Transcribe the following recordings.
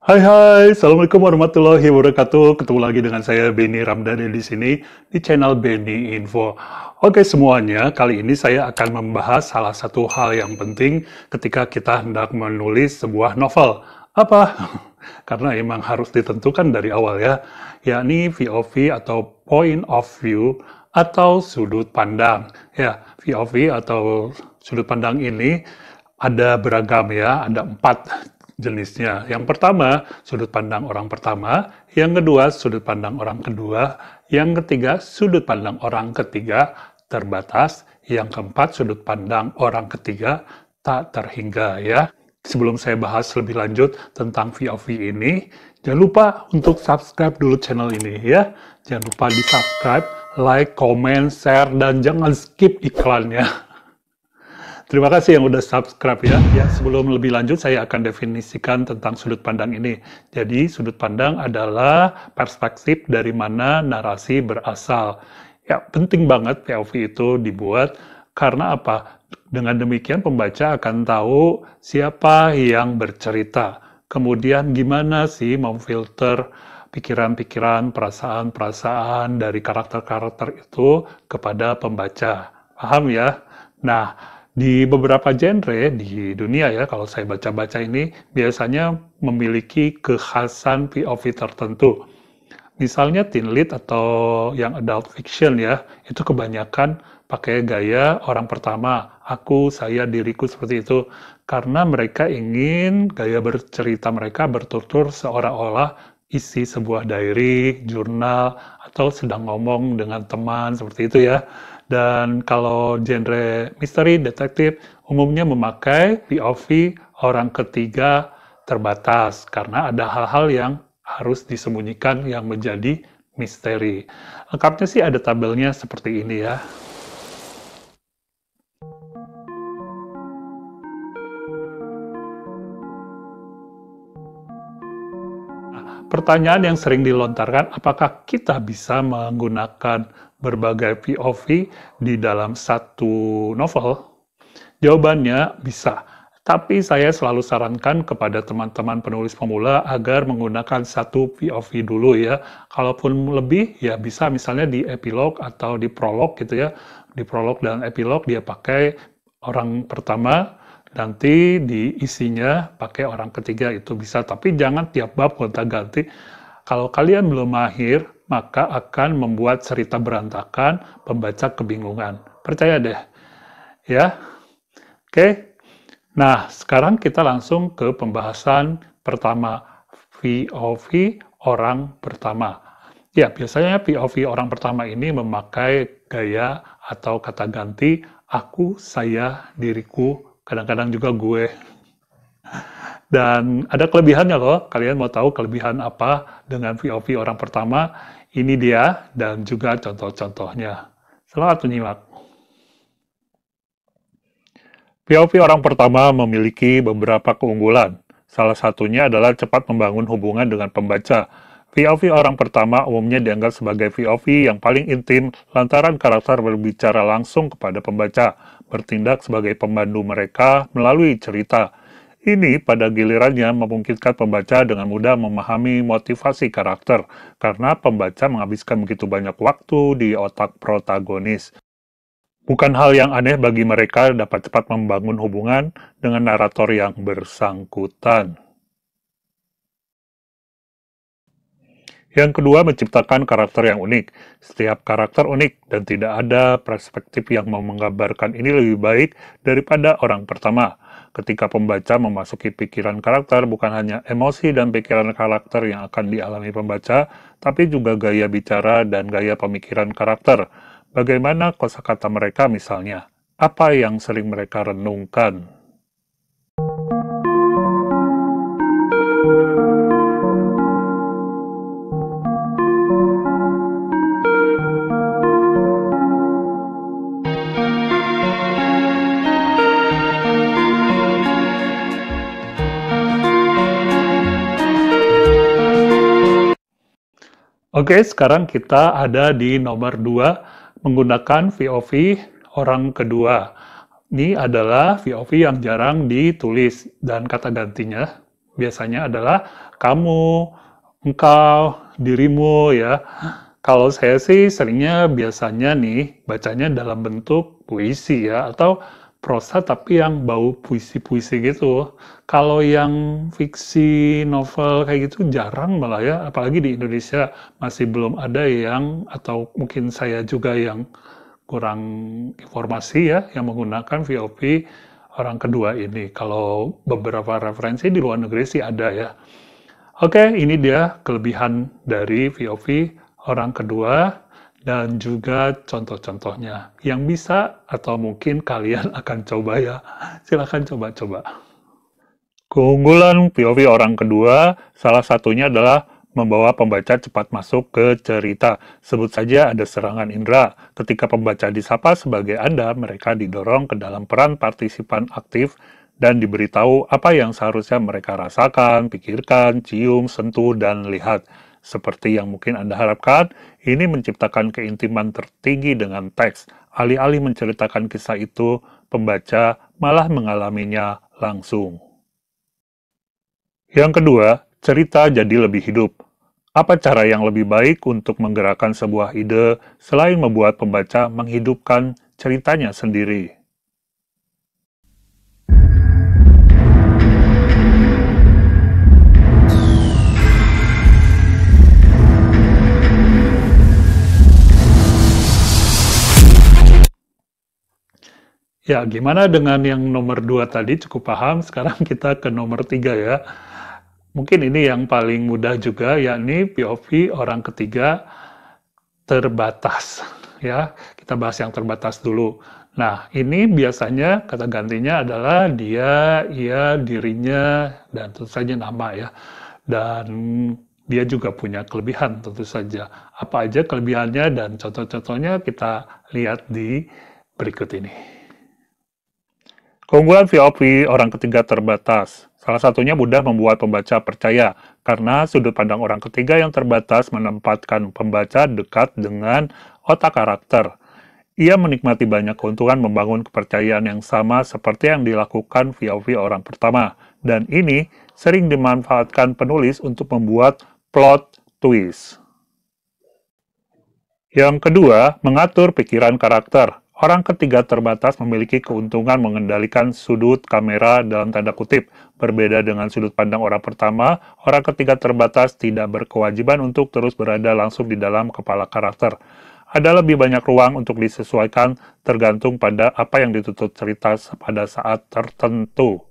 Hai hai, Assalamualaikum warahmatullahi wabarakatuh. Ketemu lagi dengan saya Benny Ramdhani di sini di channel Benny Info. Oke semuanya, kali ini saya akan membahas salah satu hal yang penting ketika kita hendak menulis sebuah novel. Apa? Karena emang harus ditentukan dari awal ya, yakni POV atau Point of View atau sudut pandang. Ya, POV atau sudut pandang ini ada beragam ya, ada 4 jenisnya. Yang pertama, sudut pandang orang pertama. Yang kedua, sudut pandang orang kedua. Yang ketiga, sudut pandang orang ketiga terbatas. Yang keempat, sudut pandang orang ketiga tak terhingga ya. Sebelum saya bahas lebih lanjut tentang POV ini, jangan lupa untuk subscribe dulu channel ini ya. Jangan lupa di subscribe, like, comment, share, dan jangan skip iklannya. Terima kasih yang udah subscribe ya. Ya, sebelum lebih lanjut saya akan definisikan tentang sudut pandang ini. Jadi, sudut pandang adalah perspektif dari mana narasi berasal. Ya, penting banget POV itu dibuat karena apa? Dengan demikian pembaca akan tahu siapa yang bercerita. Kemudian gimana sih memfilter pikiran-pikiran, perasaan-perasaan dari karakter-karakter itu kepada pembaca. Paham ya? Nah, di beberapa genre di dunia ya, kalau saya baca-baca ini, biasanya memiliki kekhasan POV tertentu. Misalnya teen lead atau yang adult fiction ya, itu kebanyakan pakai gaya orang pertama, aku, saya, diriku seperti itu. Karena mereka ingin gaya bercerita mereka bertutur seolah-olah isi sebuah diary, jurnal, atau sedang ngomong dengan teman, seperti itu ya. Dan kalau genre misteri, detektif, umumnya memakai POV orang ketiga terbatas, karena ada hal-hal yang harus disembunyikan yang menjadi misteri. Lengkapnya sih ada tabelnya seperti ini ya. Pertanyaan yang sering dilontarkan, apakah kita bisa menggunakan berbagai POV di dalam satu novel? Jawabannya bisa, tapi saya selalu sarankan kepada teman-teman penulis pemula agar menggunakan satu POV dulu ya. Kalaupun lebih, ya bisa misalnya di epilog atau di prolog gitu ya. Di prolog dan epilog dia pakai orang pertama, nanti di isinya pakai orang ketiga itu bisa, tapi jangan tiap bab gonta-ganti. Kalau kalian belum mahir, maka akan membuat cerita berantakan, pembaca kebingungan. Percaya deh. Ya. Oke. Nah, sekarang kita langsung ke pembahasan pertama, POV orang pertama. Ya, biasanya POV orang pertama ini memakai gaya atau kata ganti aku, saya, diriku, kadang-kadang juga gue. Dan ada kelebihannya loh, kalian mau tahu kelebihan apa dengan POV orang pertama? Ini dia, dan juga contoh-contohnya. Selamat menyimak. POV orang pertama memiliki beberapa keunggulan. Salah satunya adalah cepat membangun hubungan dengan pembaca. POV orang pertama umumnya dianggap sebagai POV yang paling intim lantaran karakter berbicara langsung kepada pembaca, bertindak sebagai pemandu mereka melalui cerita. Ini pada gilirannya memungkinkan pembaca dengan mudah memahami motivasi karakter, karena pembaca menghabiskan begitu banyak waktu di otak protagonis. Bukan hal yang aneh bagi mereka dapat cepat membangun hubungan dengan narator yang bersangkutan. Yang kedua, menciptakan karakter yang unik. Setiap karakter unik dan tidak ada perspektif yang menggambarkan ini lebih baik daripada orang pertama. Ketika pembaca memasuki pikiran karakter, bukan hanya emosi dan pikiran karakter yang akan dialami pembaca, tapi juga gaya bicara dan gaya pemikiran karakter. Bagaimana kosakata mereka misalnya? Apa yang sering mereka renungkan? Oke, sekarang kita ada di nomor 2, menggunakan POV orang kedua. Ini adalah POV yang jarang ditulis, dan kata gantinya biasanya adalah kamu, engkau, dirimu ya. Kalau saya sih seringnya biasanya nih bacanya dalam bentuk puisi ya, atau prosa tapi yang bau puisi-puisi gitu. Kalau yang fiksi, novel kayak gitu jarang malah ya, apalagi di Indonesia masih belum ada yang, atau mungkin saya juga yang kurang informasi ya, yang menggunakan VOV orang kedua ini. Kalau beberapa referensi di luar negeri sih ada ya. Oke, ini dia kelebihan dari VOV orang kedua dan juga contoh-contohnya yang bisa atau mungkin kalian akan coba ya. Silahkan coba-coba. Keunggulan POV orang kedua, salah satunya adalah membawa pembaca cepat masuk ke cerita. Sebut saja ada serangan indera. Ketika pembaca disapa sebagai Anda, mereka didorong ke dalam peran partisipan aktif dan diberitahu apa yang seharusnya mereka rasakan, pikirkan, cium, sentuh, dan lihat. Seperti yang mungkin Anda harapkan, ini menciptakan keintiman tertinggi dengan teks. Alih-alih menceritakan kisah itu, pembaca malah mengalaminya langsung. Yang kedua, cerita jadi lebih hidup. Apa cara yang lebih baik untuk menggerakkan sebuah ide selain membuat pembaca menghidupkan ceritanya sendiri? Ya, gimana dengan yang nomor 2 tadi cukup paham, sekarang kita ke nomor 3 ya. Mungkin ini yang paling mudah juga, yakni POV orang ketiga terbatas. Ya, kita bahas yang terbatas dulu. Nah, ini biasanya kata gantinya adalah dia, ia, dirinya, dan tentu saja nama ya. Dan dia juga punya kelebihan tentu saja. Apa aja kelebihannya dan contoh-contohnya kita lihat di berikut ini. Keunggulan VOV orang ketiga terbatas. Salah satunya mudah membuat pembaca percaya, karena sudut pandang orang ketiga yang terbatas menempatkan pembaca dekat dengan otak karakter. Ia menikmati banyak keuntungan membangun kepercayaan yang sama seperti yang dilakukan VOV orang pertama, dan ini sering dimanfaatkan penulis untuk membuat plot twist. Yang kedua, mengatur pikiran karakter. Orang ketiga terbatas memiliki keuntungan mengendalikan sudut kamera dalam tanda kutip. Berbeda dengan sudut pandang orang pertama, orang ketiga terbatas tidak berkewajiban untuk terus berada langsung di dalam kepala karakter. Ada lebih banyak ruang untuk disesuaikan tergantung pada apa yang dituntut cerita pada saat tertentu.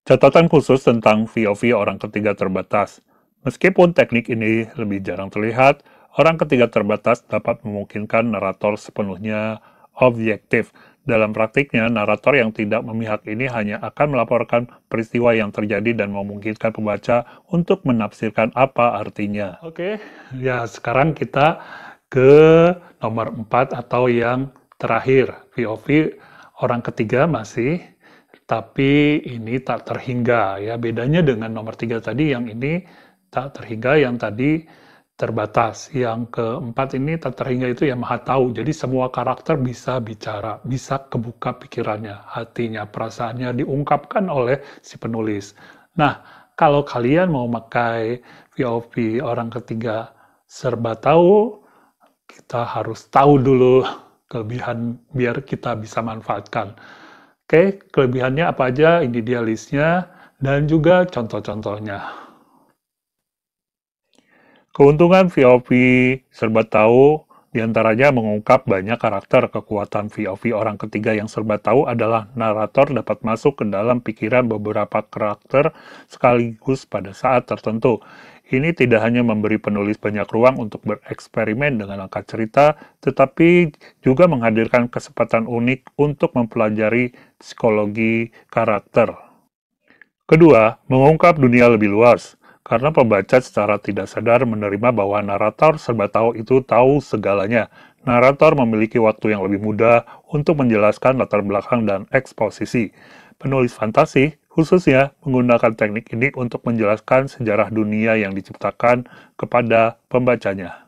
Catatan khusus tentang VOV orang ketiga terbatas. Meskipun teknik ini lebih jarang terlihat, orang ketiga terbatas dapat memungkinkan narator sepenuhnya objektif. Dalam praktiknya, narator yang tidak memihak ini hanya akan melaporkan peristiwa yang terjadi dan memungkinkan pembaca untuk menafsirkan apa artinya. Oke, ya sekarang kita ke nomor 4 atau yang terakhir. VOV orang ketiga masih, tapi ini tak terhingga ya. Bedanya dengan nomor 3 tadi, yang ini tak terhingga, yang tadi terbatas. Yang keempat ini tak terhingga itu yang maha tahu. Jadi semua karakter bisa bicara, bisa kebuka pikirannya, hatinya, perasaannya diungkapkan oleh si penulis. Nah, kalau kalian mau pakai VOV orang ketiga serba tahu, kita harus tahu dulu kelebihan biar kita bisa manfaatkan. Oke, kelebihannya apa aja, ini dia listnya, dan juga contoh-contohnya. Keuntungan VOV serba tahu diantaranya mengungkap banyak karakter. Kekuatan VOV orang ketiga yang serba tahu adalah narator dapat masuk ke dalam pikiran beberapa karakter sekaligus pada saat tertentu. Ini tidak hanya memberi penulis banyak ruang untuk bereksperimen dengan angka cerita, tetapi juga menghadirkan kesempatan unik untuk mempelajari psikologi karakter. Kedua, mengungkap dunia lebih luas. karena pembaca secara tidak sadar menerima bahwa narator serba tahu itu tahu segalanya. Narator memiliki waktu yang lebih mudah untuk menjelaskan latar belakang dan eksposisi. Penulis fantasi khususnya menggunakan teknik ini untuk menjelaskan sejarah dunia yang diciptakan kepada pembacanya.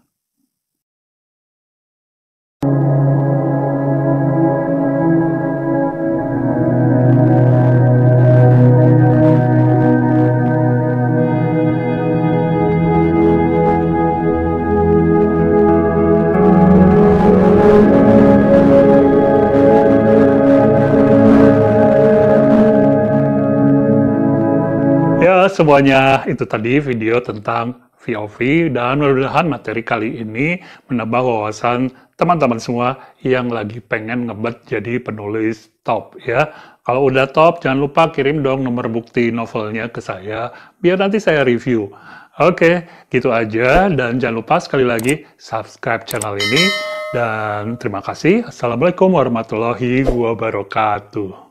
Ya, semuanya itu tadi video tentang VOV, dan mudah-mudahan materi kali ini menambah wawasan teman-teman semua yang lagi pengen ngebet jadi penulis top ya. Kalau udah top, jangan lupa kirim dong nomor bukti novelnya ke saya, biar nanti saya review. Oke, gitu aja, dan jangan lupa sekali lagi subscribe channel ini, dan terima kasih. Assalamualaikum warahmatullahi wabarakatuh.